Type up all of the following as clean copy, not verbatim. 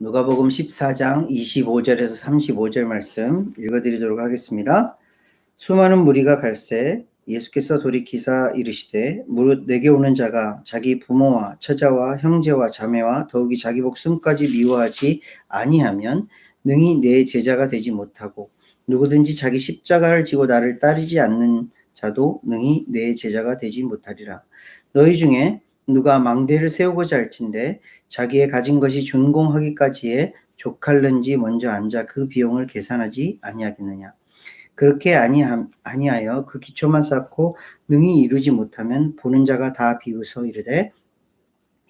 누가복음 14장 25절에서 35절 말씀 읽어드리도록 하겠습니다. 수많은 무리가 갈새 예수께서 돌이키사 이르시되 무릇 내게 오는 자가 자기 부모와 처자와 형제와 자매와 더욱이 자기 목숨까지 미워하지 아니하면 능히 내 제자가 되지 못하고 누구든지 자기 십자가를 지고 나를 따르지 않는 자도 능히 내 제자가 되지 못하리라. 너희 중에 누가 망대를 세우고자 할진대 자기의 가진 것이 준공하기까지에 족할는지 먼저 앉아 그 비용을 계산하지 아니하겠느냐. 그렇게 아니하여 그 기초만 쌓고 능히 이루지 못하면 보는 자가 다 비웃어 이르되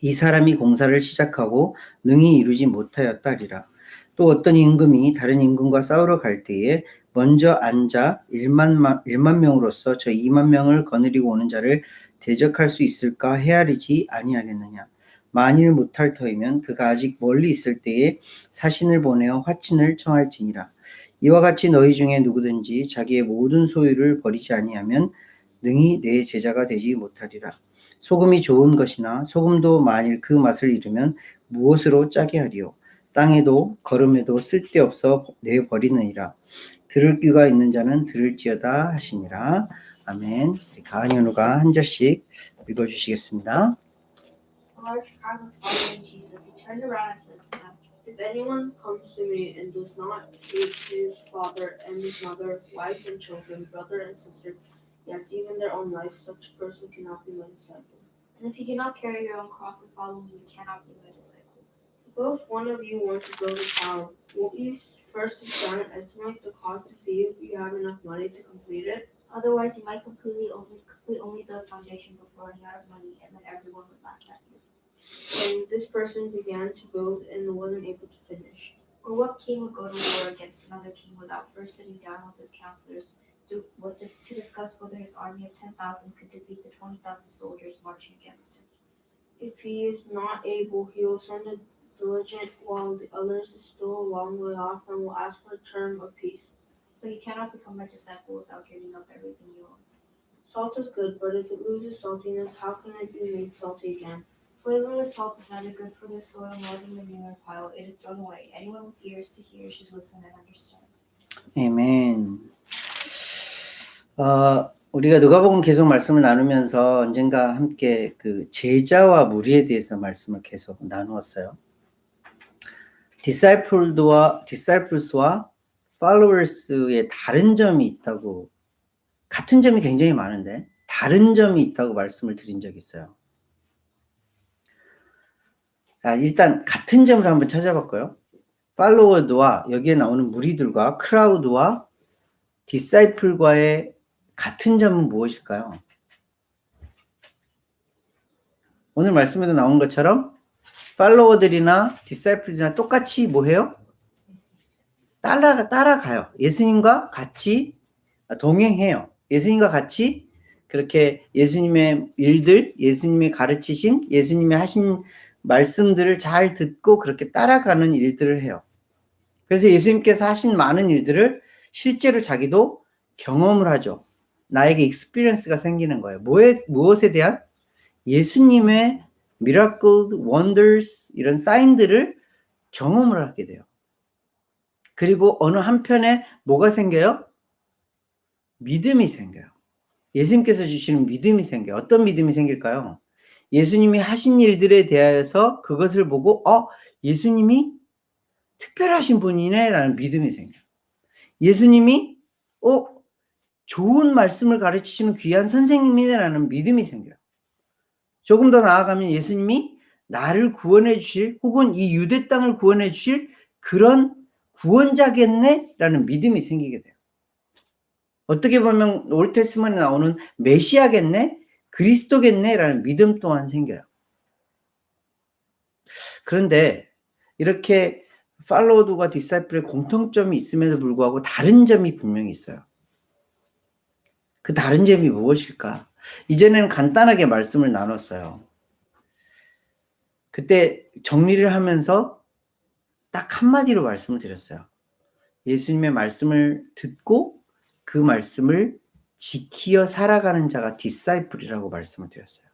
이 사람이 공사를 시작하고 능히 이루지 못하였다 하리라. 또 어떤 임금이 다른 임금과 싸우러 갈 때에 먼저 앉아 1만 명으로서 저 2만 명을 거느리고 오는 자를 대적할 수 있을까 헤아리지 아니하겠느냐. 만일 못할 터이면 그가 아직 멀리 있을 때에 사신을 보내어 화친을 청할지니라. 이와 같이 너희 중에 누구든지 자기의 모든 소유를 버리지 아니하면 능히 내 제자가 되지 못하리라. 소금이 좋은 것이나 소금도 만일 그 맛을 잃으면 무엇으로 짜게 하리요. 땅에도 거름에도 쓸데없어 내버리느니라. 들을 귀가 있는 자는 들을지어다 하시니라. 아멘. 가은이 현우가 한 절씩 읽어주시겠습니다. A large crowd was following Jesus. He turned around and said to them, If anyone comes to me and does not hate his father and his mother, wife and children, brother and sister, yes, even their own life, such a person cannot be my disciple. And if you do not carry your own cross and follow me, you cannot be my disciple. Suppose one of you wants to build a tower. Won't you first sit down and estimate the cost to see if you have enough money to complete it? Otherwise, you might complete only the foundation before running out of money, and then everyone would laugh at you. And this person began to build and wasn't able to finish. Or what king would go to war against another king without first sitting down with his counselors to discuss whether his army of 10,000 could defeat the 20,000 soldiers marching against him? If he is not able, he will send a diligent while the others is still a long way off and will ask for a term of peace. So you cannot become my disciple without giving up everything you own. Salt is good, but if it loses saltiness, how can it be made salty again? Flavorless salt is neither good for the soil nor the manure pile. It is thrown away. Anyone with ears to hear should listen and understand. 아멘. 우리가 누가복음 계속 말씀을 나누면서 언젠가 함께 그 제자와 무리에 대해서 말씀을 계속 나누었어요. disciples와 followers의 다른 점이 있다고, 같은 점이 굉장히 많은데 다른 점이 있다고 말씀을 드린 적이 있어요. 자, 일단 같은 점을 한번 찾아봤고요. 팔로워드와 여기에 나오는 무리들과 크라우드와 디사이플과의 같은 점은 무엇일까요? 오늘 말씀에도 나온 것처럼 팔로워들이나 디사이플들이나 똑같이 뭐해요? 따라가요. 예수님과 같이 동행해요. 예수님과 같이 그렇게 예수님의 일들, 예수님의 가르치심, 예수님의 하신 말씀들을 잘 듣고 그렇게 따라가는 일들을 해요. 그래서 예수님께서 하신 많은 일들을 실제로 자기도 경험을 하죠. 나에게 익스피리언스가 생기는 거예요. 무엇에 대한? 예수님의 miracles, wonders 이런 사인들을 경험을 하게 돼요. 그리고 어느 한편에 뭐가 생겨요? 믿음이 생겨요. 예수님께서 주시는 믿음이 생겨요. 어떤 믿음이 생길까요? 예수님이 하신 일들에 대하여서 그것을 보고 예수님이 특별하신 분이네 라는 믿음이 생겨요. 예수님이 좋은 말씀을 가르치시는 귀한 선생님이네 라는 믿음이 생겨요. 조금 더 나아가면 예수님이 나를 구원해 주실 혹은 이 유대 땅을 구원해 주실 그런 구원자겠네 라는 믿음이 생기게 돼요. 어떻게 보면 올테스트먼에 나오는 메시아겠네, 그리스도겠네 라는 믿음 또한 생겨요. 그런데 이렇게 팔로워드와 디사이플의 공통점이 있음에도 불구하고 다른 점이 분명히 있어요. 그 다른 점이 무엇일까? 이전에는 간단하게 말씀을 나눴어요. 그때 정리를 하면서 딱 한마디로 말씀을 드렸어요. 예수님의 말씀을 듣고 그 말씀을 지키어 살아가는 자가 디사이플이라고 말씀을 드렸어요.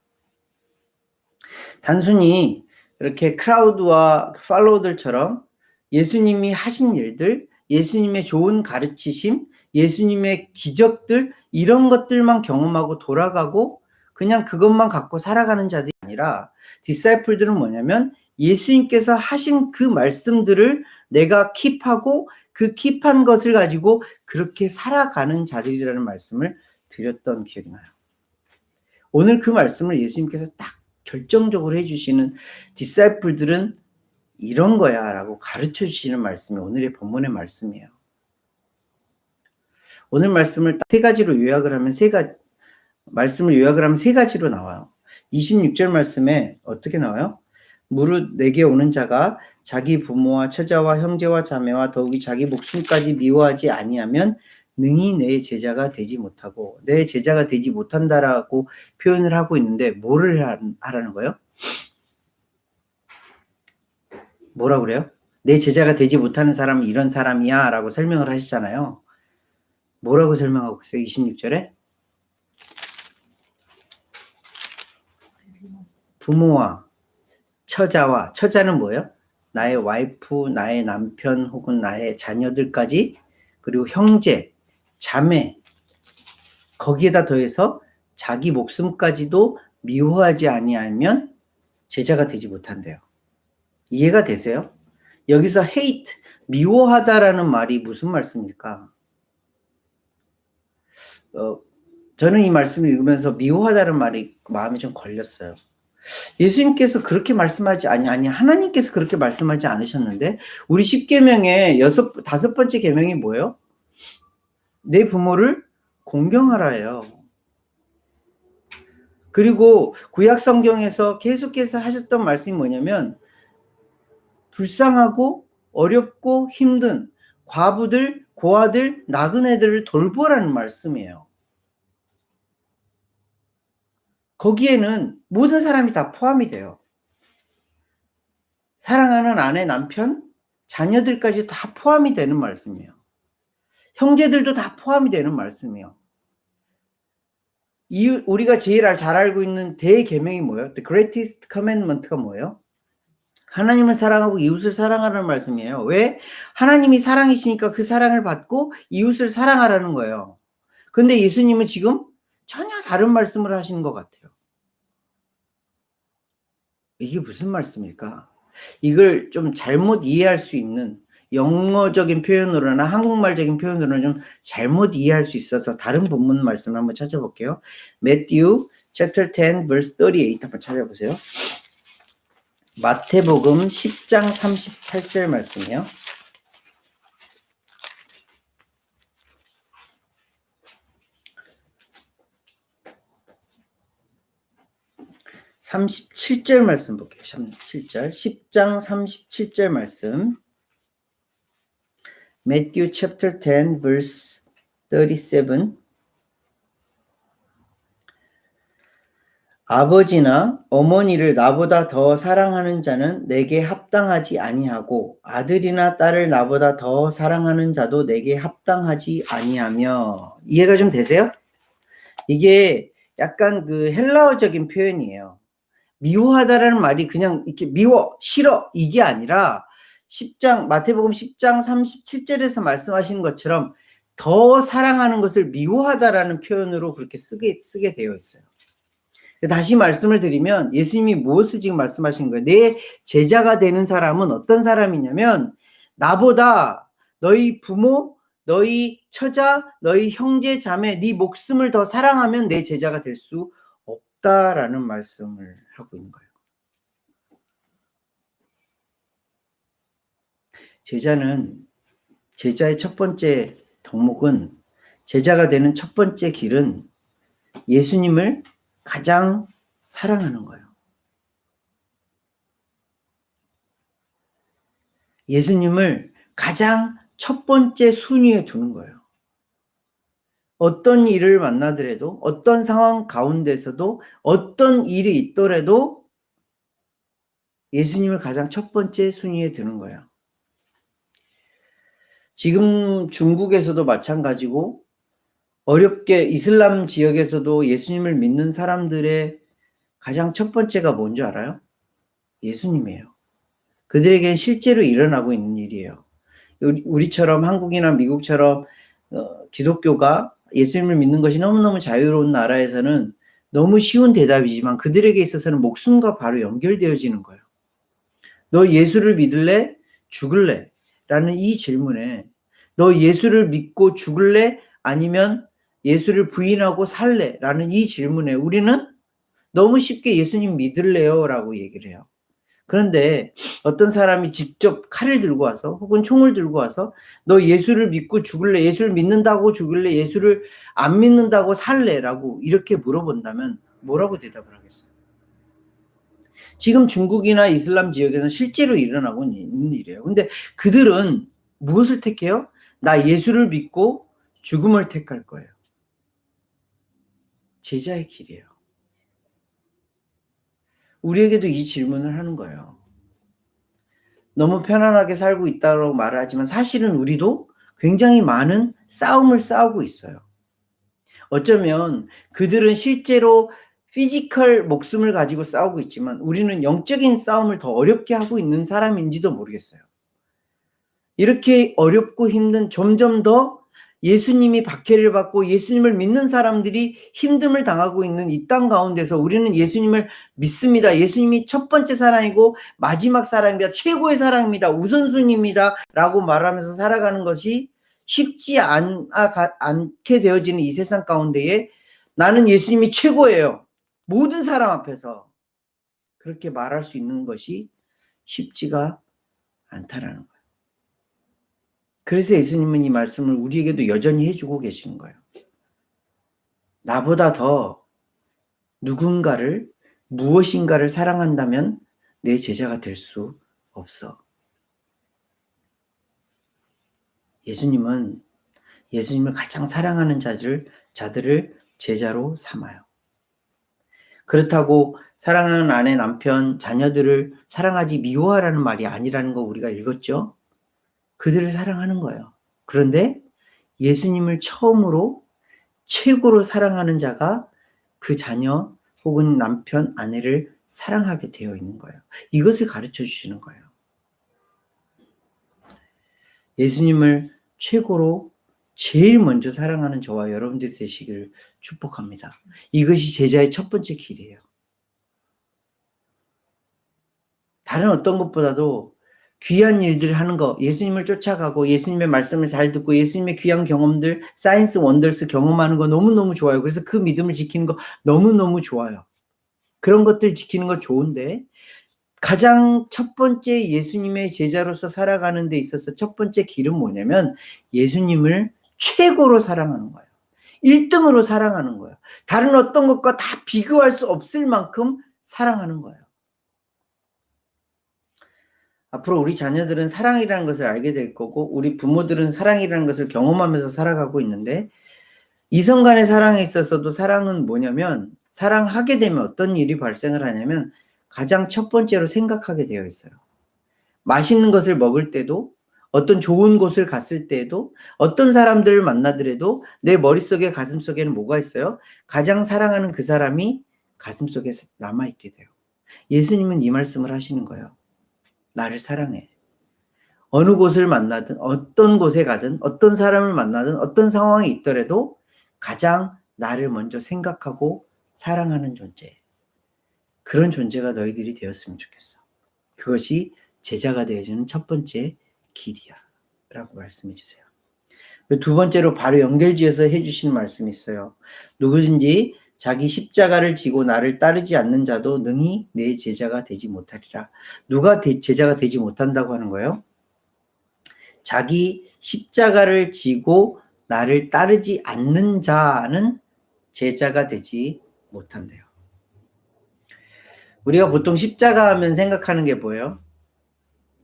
단순히 이렇게 크라우드와 팔로워들처럼 예수님이 하신 일들, 예수님의 좋은 가르치심, 예수님의 기적들, 이런 것들만 경험하고 돌아가고 그냥 그것만 갖고 살아가는 자들이 아니라 디사이플들은 뭐냐면 예수님께서 하신 그 말씀들을 내가 킵하고 그 킵한 것을 가지고 그렇게 살아가는 자들이라는 말씀을 드렸던 기억이 나요. 오늘 그 말씀을 예수님께서 딱 결정적으로 해주시는 디사이플들은 이런 거야 라고 가르쳐 주시는 말씀이 오늘의 본문의 말씀이에요. 오늘 말씀을 세 가지로 요약을 하면 말씀을 요약을 하면 세 가지로 나와요. 26절 말씀에 어떻게 나와요? 무릇 내게 오는 자가 자기 부모와 처자와 형제와 자매와 더욱이 자기 목숨까지 미워하지 아니하면 능히 내 제자가 되지 못하고, 내 제자가 되지 못한다라고 표현을 하고 있는데 뭐를 하라는 거예요? 뭐라고 그래요? 내 제자가 되지 못하는 사람은 이런 사람이야 라고 설명을 하시잖아요. 뭐라고 설명하고 있어요? 26절에 부모와 처자는 뭐예요? 나의 와이프, 나의 남편 혹은 나의 자녀들까지, 그리고 형제, 자매, 거기에다 더해서 자기 목숨까지도 미워하지 아니하면 제자가 되지 못한대요. 이해가 되세요? 여기서 hate, 미워하다라는 말이 무슨 말씀일까? 저는 이 말씀을 읽으면서 미워하다는 말이 마음에 좀 걸렸어요. 예수님께서 그렇게 말씀하지 아니 하나님께서 그렇게 말씀하지 않으셨는데, 우리 10계명의 다섯 번째 계명이 뭐예요? 내 부모를 공경하라예요. 그리고 구약 성경에서 계속해서 하셨던 말씀이 뭐냐면 불쌍하고 어렵고 힘든 과부들, 고아들, 나그네들을 돌보라는 말씀이에요. 거기에는 모든 사람이 다 포함이 돼요. 사랑하는 아내, 남편, 자녀들까지 다 포함이 되는 말씀이에요. 형제들도 다 포함이 되는 말씀이에요. 우리가 제일 잘 알고 있는 대계명이 뭐예요? The greatest commandment가 뭐예요? 하나님을 사랑하고 이웃을 사랑하라는 말씀이에요. 왜? 하나님이 사랑이시니까 그 사랑을 받고 이웃을 사랑하라는 거예요. 근데 예수님은 지금 전혀 다른 말씀을 하시는 것 같아요. 이게 무슨 말씀일까? 이걸 좀 잘못 이해할 수 있는, 영어적인 표현으로나 한국말적인 표현으로는 좀 잘못 이해할 수 있어서 다른 본문 말씀을 한번 찾아볼게요. Matthew chapter 10 verse 38 한번 찾아보세요. 마태복음 10장 38절 말씀이에요. (37절) 말씀 볼게요. 37절 10장 37절 말씀. Matthew chapter 10 verse 37. 아버지나 어머니를 나보다 더 사랑하는 자는 내게 합당하지 아니하고 아들이나 딸을 나보다 더 사랑하는 자도 내게 합당하지 아니하며. 이해가 좀 되세요? 이게 약간 그 헬라어적인 표현이에요. 미워하다라는 말이 그냥 이렇게 미워, 싫어 이게 아니라 마태복음 10장 37절에서 말씀하시는 것처럼 더 사랑하는 것을 미워하다라는 표현으로 그렇게 쓰게 되어 있어요. 다시 말씀을 드리면 예수님이 무엇을 지금 말씀하시는 거예요? 내 제자가 되는 사람은 어떤 사람이냐면 나보다 너희 부모, 너희 처자, 너희 형제, 자매, 네 목숨을 더 사랑하면 내 제자가 될 수 없다라는 말씀을 하고 있는 거예요. 제자의 첫 번째 덕목은, 제자가 되는 첫 번째 길은 예수님을 가장 사랑하는 거예요. 예수님을 가장 첫 번째 순위에 두는 거예요. 어떤 일을 만나더라도, 어떤 상황 가운데서도, 어떤 일이 있더라도 예수님을 가장 첫 번째 순위에 두는 거예요. 지금 중국에서도 마찬가지고 어렵게 이슬람 지역에서도 예수님을 믿는 사람들의 가장 첫 번째가 뭔지 알아요? 예수님이에요. 그들에게는 실제로 일어나고 있는 일이에요. 우리처럼 한국이나 미국처럼 기독교가 예수님을 믿는 것이 너무너무 자유로운 나라에서는 너무 쉬운 대답이지만 그들에게 있어서는 목숨과 바로 연결되어지는 거예요. 너 예수를 믿을래? 죽을래? 라는 이 질문에 너 예수를 믿고 죽을래? 아니면 예수를 부인하고 살래? 라는 이 질문에 우리는 너무 쉽게 예수님 믿을래요? 라고 얘기를 해요. 그런데 어떤 사람이 직접 칼을 들고 와서 혹은 총을 들고 와서 너 예수를 믿고 죽을래? 예수를 믿는다고 죽을래? 예수를 안 믿는다고 살래? 라고 이렇게 물어본다면 뭐라고 대답을 하겠어요? 지금 중국이나 이슬람 지역에서는 실제로 일어나고 있는 일이에요. 근데 그들은 무엇을 택해요? 나 예수를 믿고 죽음을 택할 거예요. 제자의 길이에요. 우리에게도 이 질문을 하는 거예요. 너무 편안하게 살고 있다고 말을 하지만 사실은 우리도 굉장히 많은 싸움을 싸우고 있어요. 어쩌면 그들은 실제로 피지컬 목숨을 가지고 싸우고 있지만 우리는 영적인 싸움을 더 어렵게 하고 있는 사람인지도 모르겠어요. 이렇게 어렵고 힘든 점점 더 예수님이 박해를 받고 예수님을 믿는 사람들이 힘듦을 당하고 있는 이 땅 가운데서 우리는 예수님을 믿습니다. 예수님이 첫 번째 사랑이고 마지막 사랑입니다. 최고의 사랑입니다. 우선순위입니다. 라고 말하면서 살아가는 것이 쉽지 않게 되어지는 이 세상 가운데에 나는 예수님이 최고예요. 모든 사람 앞에서 그렇게 말할 수 있는 것이 쉽지가 않다라는 거예요. 그래서 예수님은 이 말씀을 우리에게도 여전히 해주고 계시는 거예요. 나보다 더 누군가를 무엇인가를 사랑한다면 내 제자가 될 수 없어. 예수님은 예수님을 가장 사랑하는 자들을 제자로 삼아요. 그렇다고 사랑하는 아내, 남편, 자녀들을 사랑하지 미워하라는 말이 아니라는 거 우리가 읽었죠? 그들을 사랑하는 거예요. 그런데 예수님을 처음으로 최고로 사랑하는 자가 그 자녀 혹은 남편, 아내를 사랑하게 되어 있는 거예요. 이것을 가르쳐 주시는 거예요. 예수님을 최고로 제일 먼저 사랑하는 저와 여러분들이 되시기를 축복합니다. 이것이 제자의 첫 번째 길이에요. 다른 어떤 것보다도 귀한 일들을 하는 거, 예수님을 쫓아가고 예수님의 말씀을 잘 듣고 예수님의 귀한 경험들, 사이언스 원더스 경험하는 거 너무너무 좋아요. 그래서 그 믿음을 지키는 거 너무너무 좋아요. 그런 것들 지키는 거 좋은데 가장 첫 번째 예수님의 제자로서 살아가는 데 있어서 첫 번째 길은 뭐냐면 예수님을 최고로 사랑하는 거예요. 1등으로 사랑하는 거예요. 다른 어떤 것과 다 비교할 수 없을 만큼 사랑하는 거예요. 앞으로 우리 자녀들은 사랑이라는 것을 알게 될 거고 우리 부모들은 사랑이라는 것을 경험하면서 살아가고 있는데 이성 간의 사랑에 있어서도 사랑은 뭐냐면 사랑하게 되면 어떤 일이 발생을 하냐면 가장 첫 번째로 생각하게 되어 있어요. 맛있는 것을 먹을 때도 어떤 좋은 곳을 갔을 때에도 어떤 사람들을 만나더라도 내 머릿속에 가슴속에는 뭐가 있어요? 가장 사랑하는 그 사람이 가슴속에 남아있게 돼요. 예수님은 이 말씀을 하시는 거예요. 나를 사랑해. 어느 곳을 만나든 어떤 곳에 가든 어떤 사람을 만나든 어떤 상황에 있더라도 가장 나를 먼저 생각하고 사랑하는 존재. 그런 존재가 너희들이 되었으면 좋겠어. 그것이 제자가 되어지는 첫 번째 길이야. 라고 말씀해 주세요. 두 번째로 바로 연결지어서 해주시는 말씀이 있어요. 누구든지 자기 십자가를 지고 나를 따르지 않는 자도 능히 내 제자가 되지 못하리라. 누가 제자가 되지 못한다고 하는 거예요? 자기 십자가를 지고 나를 따르지 않는 자는 제자가 되지 못한대요. 우리가 보통 십자가 하면 생각하는 게 뭐예요?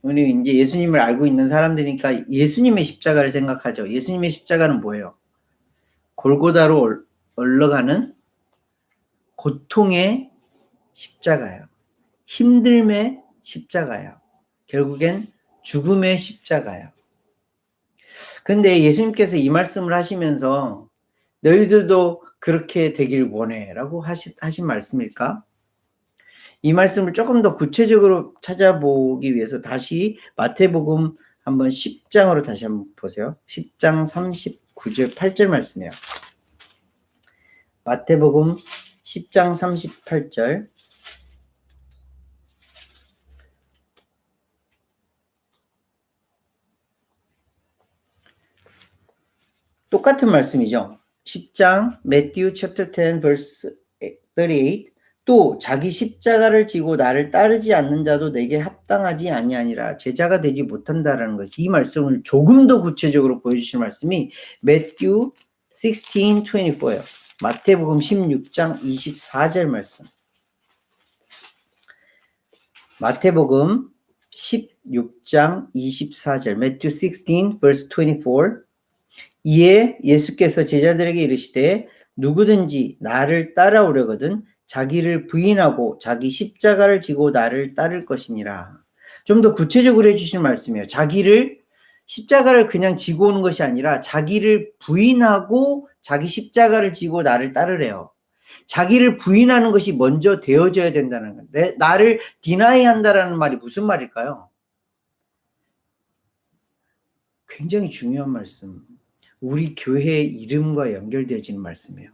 우리 이제 예수님을 알고 있는 사람들이니까 예수님의 십자가를 생각하죠. 예수님의 십자가는 뭐예요? 골고다로 올라가는 고통의 십자가예요. 힘듦의 십자가예요. 결국엔 죽음의 십자가예요. 근데 예수님께서 이 말씀을 하시면서 너희들도 그렇게 되길 원해 라고 하신 말씀일까? 이 말씀을 조금 더 구체적으로 찾아보기 위해서 다시 마태복음 한번 10장으로 다시 한번 보세요. 10장 39절 8절 말씀이에요. 마태복음 10장 38절. 똑같은 말씀이죠. 10장 Matthew chapter 10 verse 38. 또 자기 십자가를 지고 나를 따르지 않는 자도 내게 합당하지 아니하니라. 제자가 되지 못한다라는 것이, 이 말씀을 조금 더 구체적으로 보여주실 말씀이 Matthew 16:24예요. 마태복음 16장 24절 말씀. 마태복음 16장 24절 Matthew 16 verse 24. 이에 예수께서 제자들에게 이르시되 누구든지 나를 따라오려거든 자기를 부인하고 자기 십자가를 지고 나를 따를 것이니라. 좀 더 구체적으로 해주신 말씀이에요. 십자가를 그냥 지고 오는 것이 아니라 자기를 부인하고 자기 십자가를 지고 나를 따르래요. 자기를 부인하는 것이 먼저 되어져야 된다는 건데, 나를 디나이 한다라는 말이 무슨 말일까요? 굉장히 중요한 말씀. 우리 교회의 이름과 연결되어지는 말씀이에요.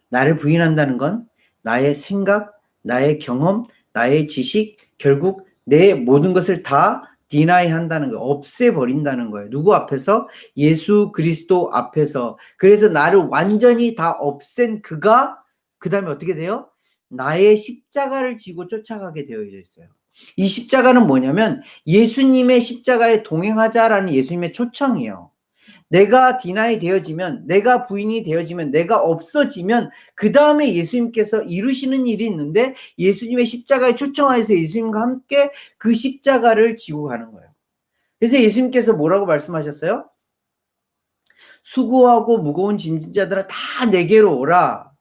나를 부인한다는 건 나의 생각, 나의 경험, 나의 지식, 결국 내 모든 것을 다 디나이 한다는 거예요. 없애버린다는 거예요. 누구 앞에서? 예수 그리스도 앞에서. 그래서 나를 완전히 다 없앤 그가 그 다음에 어떻게 돼요? 나의 십자가를 지고 쫓아가게 되어 있어요. 이 십자가는 뭐냐면 예수님의 십자가에 동행하자라는 예수님의 초청이에요. 내가 디나이 되어지면, 내가 부인이 되어지면, 내가 없어지면 그 다음에 예수님께서 이루시는 일이 있는데, 예수님의 십자가에 초청하여서 예수님과 함께 그 십자가를 지고 가는 거예요. 그래서 예수님께서 뭐라고 말씀하셨어요? 수고하고 무거운 짐진 자들아 다 내게로 오라.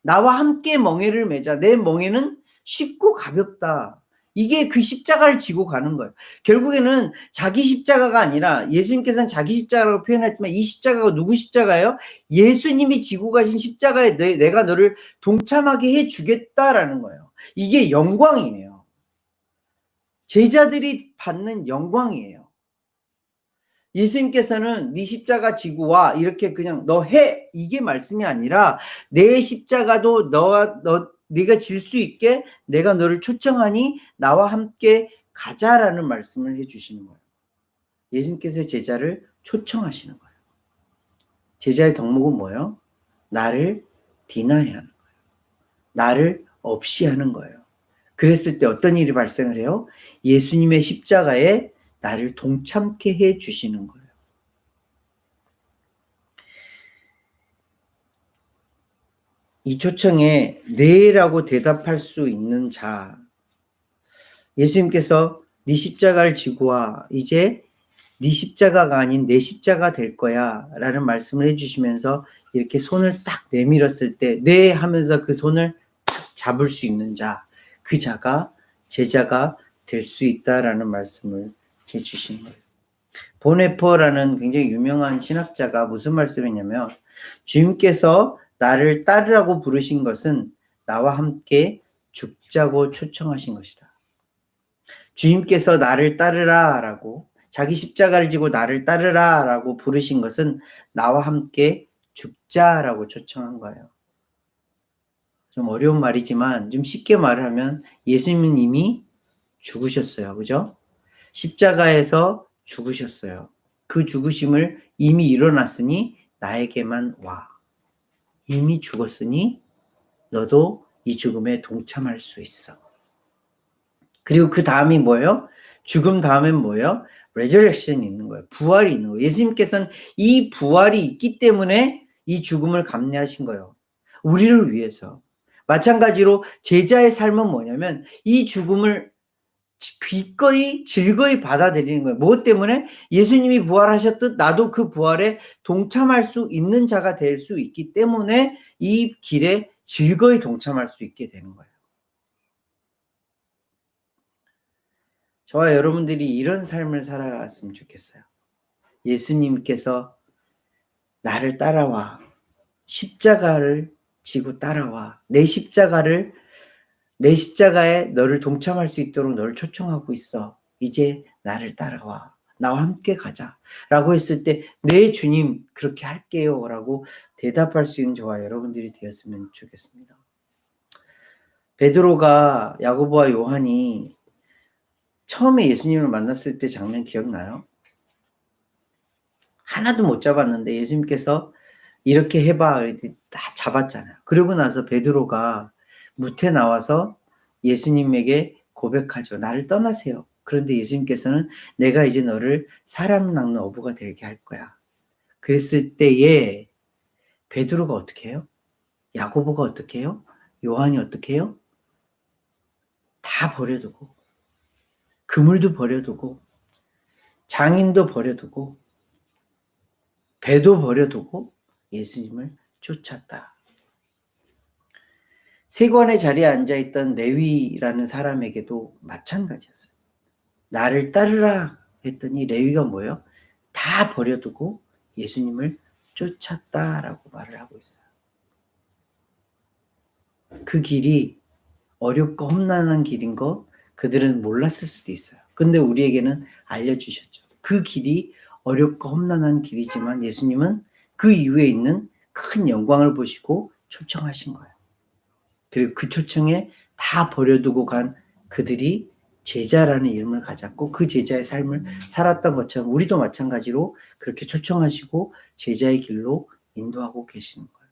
나와 함께 멍에를 매자. 내 멍에는 쉽고 가볍다. 이게 그 십자가를 지고 가는 거예요. 결국에는 자기 십자가가 아니라, 예수님께서는 자기 십자가라고 표현했지만 이 십자가가 누구 십자가예요? 예수님이 지고 가신 십자가에 내가 너를 동참하게 해주겠다라는 거예요. 이게 영광이에요. 제자들이 받는 영광이에요. 예수님께서는 네 십자가 지고 와 이렇게 그냥 너 해 이게 말씀이 아니라, 내 십자가도 네가 질 수 있게 내가 너를 초청하니 나와 함께 가자라는 말씀을 해주시는 거예요. 예수님께서 제자를 초청하시는 거예요. 제자의 덕목은 뭐예요? 나를 디나이 하는 거예요. 나를 없이 하는 거예요. 그랬을 때 어떤 일이 발생을 해요? 예수님의 십자가에 나를 동참케 해 주시는 거예요. 이 초청에 네라고 대답할 수 있는 자, 예수님께서 네 십자가를 지고 와, 이제 네 십자가가 아닌 내 십자가 될 거야 라는 말씀을 해주시면서 이렇게 손을 딱 내밀었을 때 네 하면서 그 손을 딱 잡을 수 있는 자, 그 자가 제자가 될 수 있다라는 말씀을 해주시는 거예요. 보네퍼라는 굉장히 유명한 신학자가 무슨 말씀이냐면, 주님께서 나를 따르라고 부르신 것은 나와 함께 죽자고 초청하신 것이다. 주님께서 나를 따르라 라고, 자기 십자가를 지고 나를 따르라 라고 부르신 것은 나와 함께 죽자라고 초청한 거예요. 좀 어려운 말이지만 좀 쉽게 말을 하면 예수님은 이미 죽으셨어요. 그죠? 십자가에서 죽으셨어요. 그 죽으심을 이미 일어났으니 나에게만 와. 이미 죽었으니 너도 이 죽음에 동참할 수 있어. 그리고 그 다음이 뭐예요? 죽음 다음엔 뭐예요? 레저렉션이 있는 거예요. 부활이 있는 거예요. 예수님께서는 이 부활이 있기 때문에 이 죽음을 감내하신 거예요. 우리를 위해서. 마찬가지로 제자의 삶은 뭐냐면 이 죽음을 기꺼이 즐거이 받아들이는 거예요. 무엇 때문에? 예수님이 부활하셨듯 나도 그 부활에 동참할 수 있는 자가 될 수 있기 때문에 이 길에 즐거이 동참할 수 있게 되는 거예요. 저와 여러분들이 이런 삶을 살아갔으면 좋겠어요. 예수님께서 나를 따라와, 십자가를 지고 따라와, 내 십자가를 내 십자가에 너를 동참할 수 있도록 너를 초청하고 있어. 이제 나를 따라와. 나와 함께 가자. 라고 했을 때, 네, 주님, 그렇게 할게요. 라고 대답할 수 있는 저와 여러분들이 되었으면 좋겠습니다. 베드로가 야고보와 요한이 처음에 예수님을 만났을 때 장면 기억나요? 하나도 못 잡았는데 예수님께서 이렇게 해봐. 그랬더니 다 잡았잖아요. 그러고 나서 베드로가 무태 나와서 예수님에게 고백하죠. 나를 떠나세요. 그런데 예수님께서는 내가 이제 너를 사람 낚는 어부가 되게 할 거야. 그랬을 때에 베드로가 어떻게 해요? 야고보가 어떻게 해요? 요한이 어떻게 해요? 다 버려두고, 그물도 버려두고, 장인도 버려두고, 배도 버려두고 예수님을 쫓았다. 세관의 자리에 앉아있던 레위라는 사람에게도 마찬가지였어요. 나를 따르라 했더니 레위가 뭐예요? 다 버려두고 예수님을 쫓았다라고 말을 하고 있어요. 그 길이 어렵고 험난한 길인 거 그들은 몰랐을 수도 있어요. 근데 우리에게는 알려주셨죠. 그 길이 어렵고 험난한 길이지만 예수님은 그 이후에 있는 큰 영광을 보시고 초청하신 거예요. 그리고 그 초청에 다 버려두고 간 그들이 제자라는 이름을 가졌고 그 제자의 삶을 살았던 것처럼 우리도 마찬가지로 그렇게 초청하시고 제자의 길로 인도하고 계시는 거예요.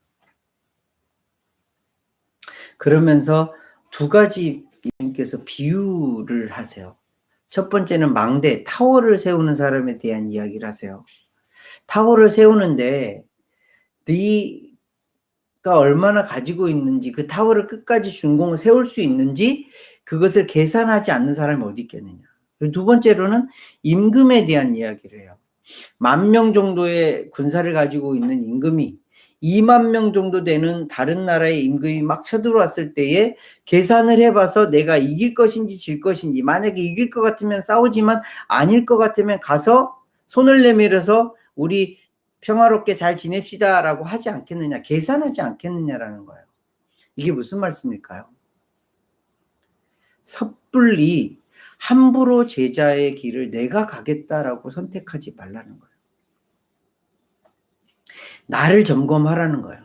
그러면서 두 가지 예수님께서 비유를 하세요. 첫 번째는 망대, 타워를 세우는 사람에 대한 이야기를 하세요. 타워를 세우는데 네가 얼마나 가지고 있는지, 그 타워를 끝까지 준공을 세울 수 있는지 그것을 계산하지 않는 사람이 어디 있겠느냐. 그리고 두 번째로는 임금에 대한 이야기를 해요. 10,000명 정도의 군사를 가지고 있는 임금이 20,000명 정도 되는 다른 나라의 임금이 막 쳐들어왔을 때에 계산을 해봐서 내가 이길 것인지 질 것인지, 만약에 이길 것 같으면 싸우지만 아닐 것 같으면 가서 손을 내밀어서 우리 평화롭게 잘 지냅시다 라고 하지 않겠느냐, 계산하지 않겠느냐라는 거예요. 이게 무슨 말씀일까요? 섣불리 함부로 제자의 길을 내가 가겠다라고 선택하지 말라는 거예요. 나를 점검하라는 거예요.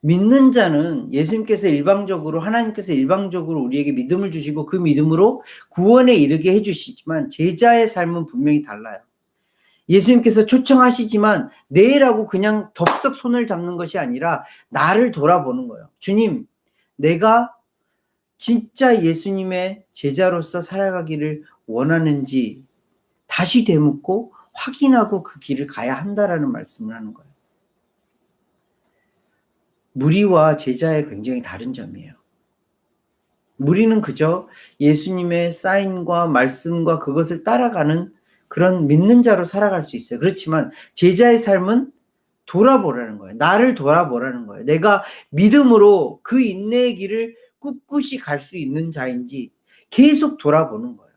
믿는 자는 예수님께서 일방적으로, 하나님께서 일방적으로 우리에게 믿음을 주시고 그 믿음으로 구원에 이르게 해주시지만 제자의 삶은 분명히 달라요. 예수님께서 초청하시지만 내라고 그냥 덥석 손을 잡는 것이 아니라 나를 돌아보는 거예요. 주님, 내가 진짜 예수님의 제자로서 살아가기를 원하는지 다시 되묻고 확인하고 그 길을 가야 한다라는 말씀을 하는 거예요. 무리와 제자의 굉장히 다른 점이에요. 무리는 그저 예수님의 사인과 말씀과 그것을 따라가는 그런 믿는 자로 살아갈 수 있어요. 그렇지만 제자의 삶은 돌아보라는 거예요. 나를 돌아보라는 거예요. 내가 믿음으로 그 인내의 길을 꿋꿋이 갈 수 있는 자인지 계속 돌아보는 거예요.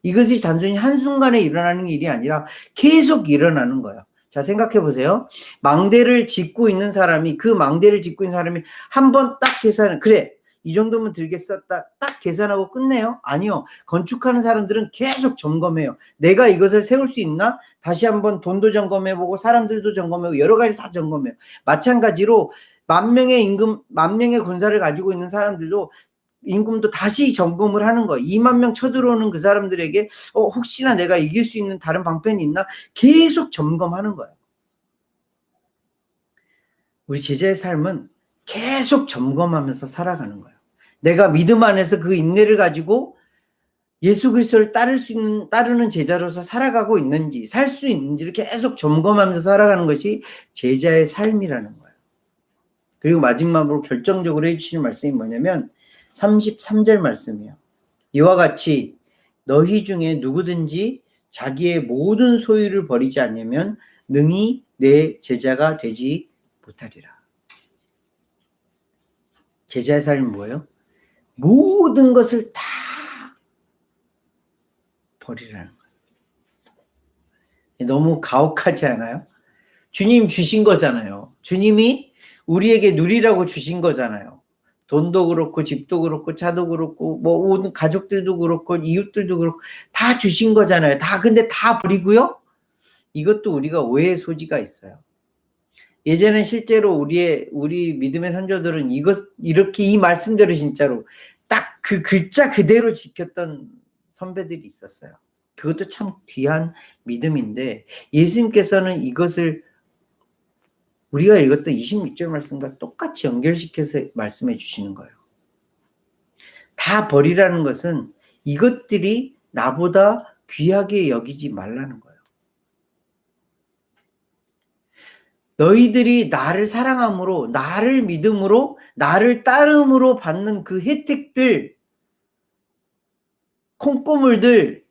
이것이 단순히 한순간에 일어나는 일이 아니라 계속 일어나는 거예요. 자, 생각해 보세요. 망대를 짓고 있는 사람이, 그 망대를 짓고 있는 사람이 한 번 딱 계산을, 그래, 이 정도면 들겠어, 딱 계산하고 끝내요? 아니요. 건축하는 사람들은 계속 점검해요. 내가 이것을 세울 수 있나? 다시 한번 돈도 점검해보고 사람들도 점검해보고 여러 가지 다 점검해요. 마찬가지로 10,000명의 군사를 가지고 있는 사람들도 임금도 다시 점검을 하는 거예요. 20,000명 쳐들어오는 그 사람들에게 혹시나 내가 이길 수 있는 다른 방편이 있나? 계속 점검하는 거예요. 우리 제자의 삶은 계속 점검하면서 살아가는 거예요. 내가 믿음 안에서 그 인내를 가지고 예수 그리스도를 따르는 제자로서 살아가고 있는지, 살 수 있는지를 계속 점검하면서 살아가는 것이 제자의 삶이라는 거예요. 그리고 마지막으로 결정적으로 해주시는 말씀이 뭐냐면 33절 말씀이에요. 이와 같이 너희 중에 누구든지 자기의 모든 소유를 버리지 않으면 능히 내 제자가 되지 못하리라. 제자의 삶은 뭐예요? 모든 것을 다 버리라는 거예요. 너무 가혹하지 않아요? 주님 주신 거잖아요. 주님이 우리에게 누리라고 주신 거잖아요. 돈도 그렇고 집도 그렇고 차도 그렇고 뭐 온 가족들도 그렇고 이웃들도 그렇고 다 주신 거잖아요. 다 근데 다 버리고요. 이것도 우리가 오해의 소지가 있어요. 예전에 실제로 우리 믿음의 선조들은 이렇게 이 말씀대로 진짜로 딱 그 글자 그대로 지켰던 선배들이 있었어요. 그것도 참 귀한 믿음인데 예수님께서는 이것을 우리가 읽었던 26절 말씀과 똑같이 연결시켜서 말씀해 주시는 거예요. 다 버리라는 것은 이것들이 나보다 귀하게 여기지 말라는 거예요. 너희들이 나를 사랑함으로, 나를 믿음으로, 나를 따름으로 받는 그 혜택들, 콩고물들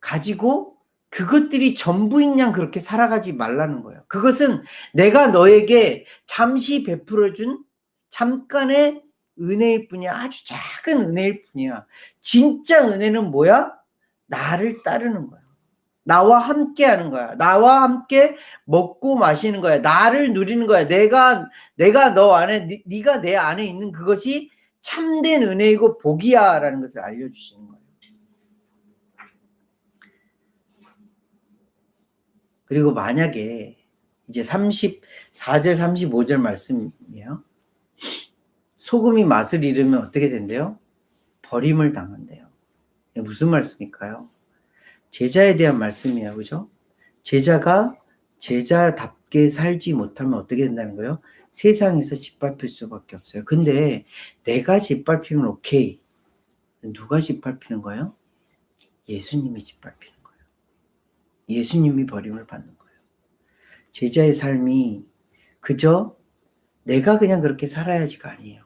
가지고 그것들이 전부인 양 그렇게 살아가지 말라는 거예요. 그것은 내가 너에게 잠시 베풀어준 잠깐의 은혜일 뿐이야. 아주 작은 은혜일 뿐이야. 진짜 은혜는 뭐야? 나를 따르는 거야. 나와 함께 하는 거야. 나와 함께 먹고 마시는 거야. 나를 누리는 거야. 내가 너 안에, 네가 내 안에 있는 그것이 참된 은혜이고 복이야 라는 것을 알려주시는 거예요. 그리고 만약에 이제 34절 35절 말씀이에요. 소금이 맛을 잃으면 어떻게 된대요? 버림을 당한대요. 무슨 말씀일까요? 제자에 대한 말씀이에요. 그죠? 제자가 제자답게 살지 못하면 어떻게 된다는 거예요? 세상에서 짓밟힐 수밖에 없어요. 근데 내가 짓밟히면 오케이. 누가 짓밟히는 거예요? 예수님이 짓밟히는 거예요. 예수님이 버림을 받는 거예요. 제자의 삶이 그저 내가 그냥 그렇게 살아야지가 아니에요.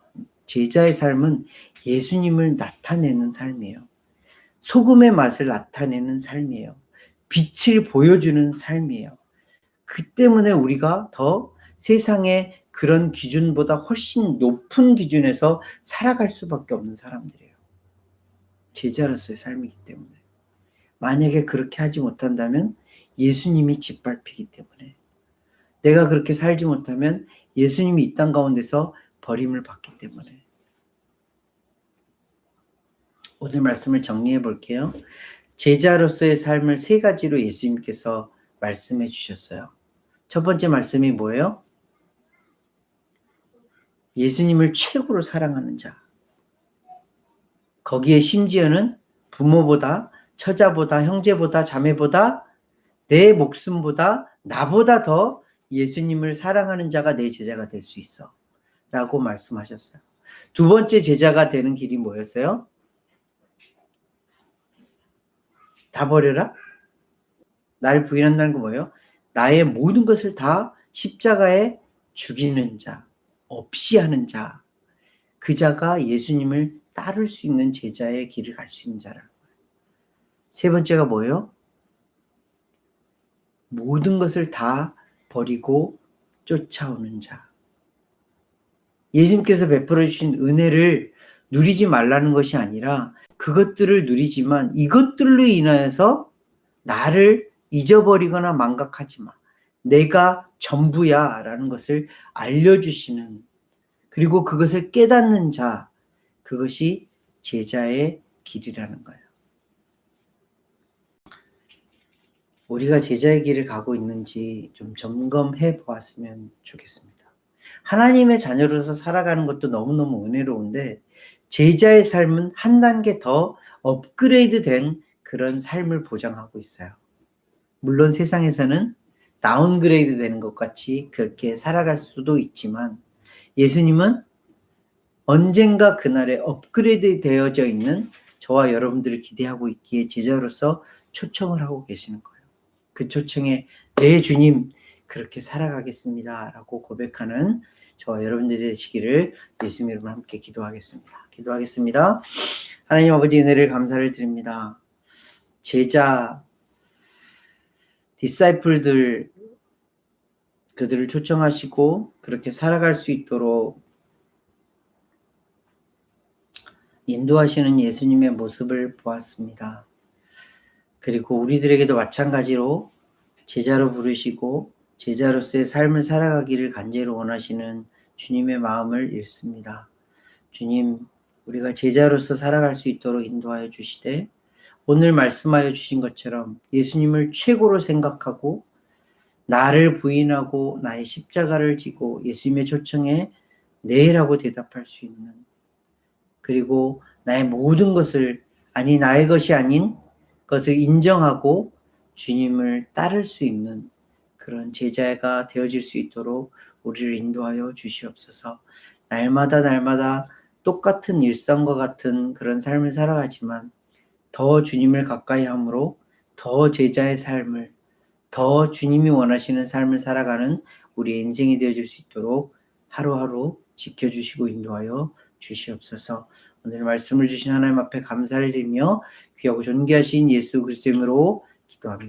제자의 삶은 예수님을 나타내는 삶이에요. 소금의 맛을 나타내는 삶이에요. 빛을 보여주는 삶이에요. 그 때문에 우리가 더 세상의 그런 기준보다 훨씬 높은 기준에서 살아갈 수밖에 없는 사람들이에요. 제자로서의 삶이기 때문에. 만약에 그렇게 하지 못한다면 예수님이 짓밟히기 때문에. 내가 그렇게 살지 못하면 예수님이 이 땅 가운데서 버림을 받기 때문에. 오늘 말씀을 정리해 볼게요. 제자로서의 삶을 세 가지로 예수님께서 말씀해 주셨어요. 첫 번째 말씀이 뭐예요? 예수님을 최고로 사랑하는 자. 거기에 심지어는 부모보다, 처자보다, 형제보다, 자매보다, 내 목숨보다, 나보다 더 예수님을 사랑하는 자가 내 제자가 될 수 있어. 라고 말씀하셨어요. 두 번째 제자가 되는 길이 뭐였어요? 다 버려라? 날 부인한다는 건 뭐예요? 나의 모든 것을 다 십자가에 죽이는 자, 없이 하는 자, 그 자가 예수님을 따를 수 있는 제자의 길을 갈 수 있는 자라는 거예요. 세 번째가 뭐예요? 모든 것을 다 버리고 쫓아오는 자. 예수님께서 베풀어 주신 은혜를 누리지 말라는 것이 아니라 그것들을 누리지만 이것들로 인하여서 나를 잊어버리거나 망각하지 마. 내가 전부야 라는 것을 알려주시는, 그리고 그것을 깨닫는 자, 그것이 제자의 길이라는 거예요. 우리가 제자의 길을 가고 있는지 좀 점검해 보았으면 좋겠습니다. 하나님의 자녀로서 살아가는 것도 너무너무 은혜로운데 제자의 삶은 한 단계 더 업그레이드 된 그런 삶을 보장하고 있어요. 물론 세상에서는 다운그레이드 되는 것 같이 그렇게 살아갈 수도 있지만 예수님은 언젠가 그날에 업그레이드 되어져 있는 저와 여러분들을 기대하고 있기에 제자로서 초청을 하고 계시는 거예요. 그 초청에 네 주님 그렇게 살아가겠습니다 라고 고백하는 저와 여러분들이 되시기를 예수님 이름으로 함께 기도하겠습니다. 기도하겠습니다. 하나님 아버지 은혜를 감사를 드립니다. 제자 디사이플들 그들을 초청하시고 그렇게 살아갈 수 있도록 인도하시는 예수님의 모습을 보았습니다. 그리고 우리들에게도 마찬가지로 제자로 부르시고 제자로서의 삶을 살아가기를 간절히 원하시는 주님의 마음을 읽습니다. 주님, 우리가 제자로서 살아갈 수 있도록 인도하여 주시되 오늘 말씀하여 주신 것처럼 예수님을 최고로 생각하고 나를 부인하고 나의 십자가를 지고 예수님의 초청에 네라고 대답할 수 있는, 그리고 나의 모든 것을, 아니 나의 것이 아닌 것을 인정하고 주님을 따를 수 있는 그런 제자가 되어질 수 있도록 우리를 인도하여 주시옵소서. 날마다 똑같은 일상과 같은 그런 삶을 살아가지만 더 주님을 가까이 함으로 더 제자의 삶을, 더 주님이 원하시는 삶을 살아가는 우리의 인생이 되어질 수 있도록 하루하루 지켜주시고 인도하여 주시옵소서. 오늘 말씀을 주신 하나님 앞에 감사를 드리며 귀하고 존귀하신 예수 그리스도의 이름으로 기도합니다.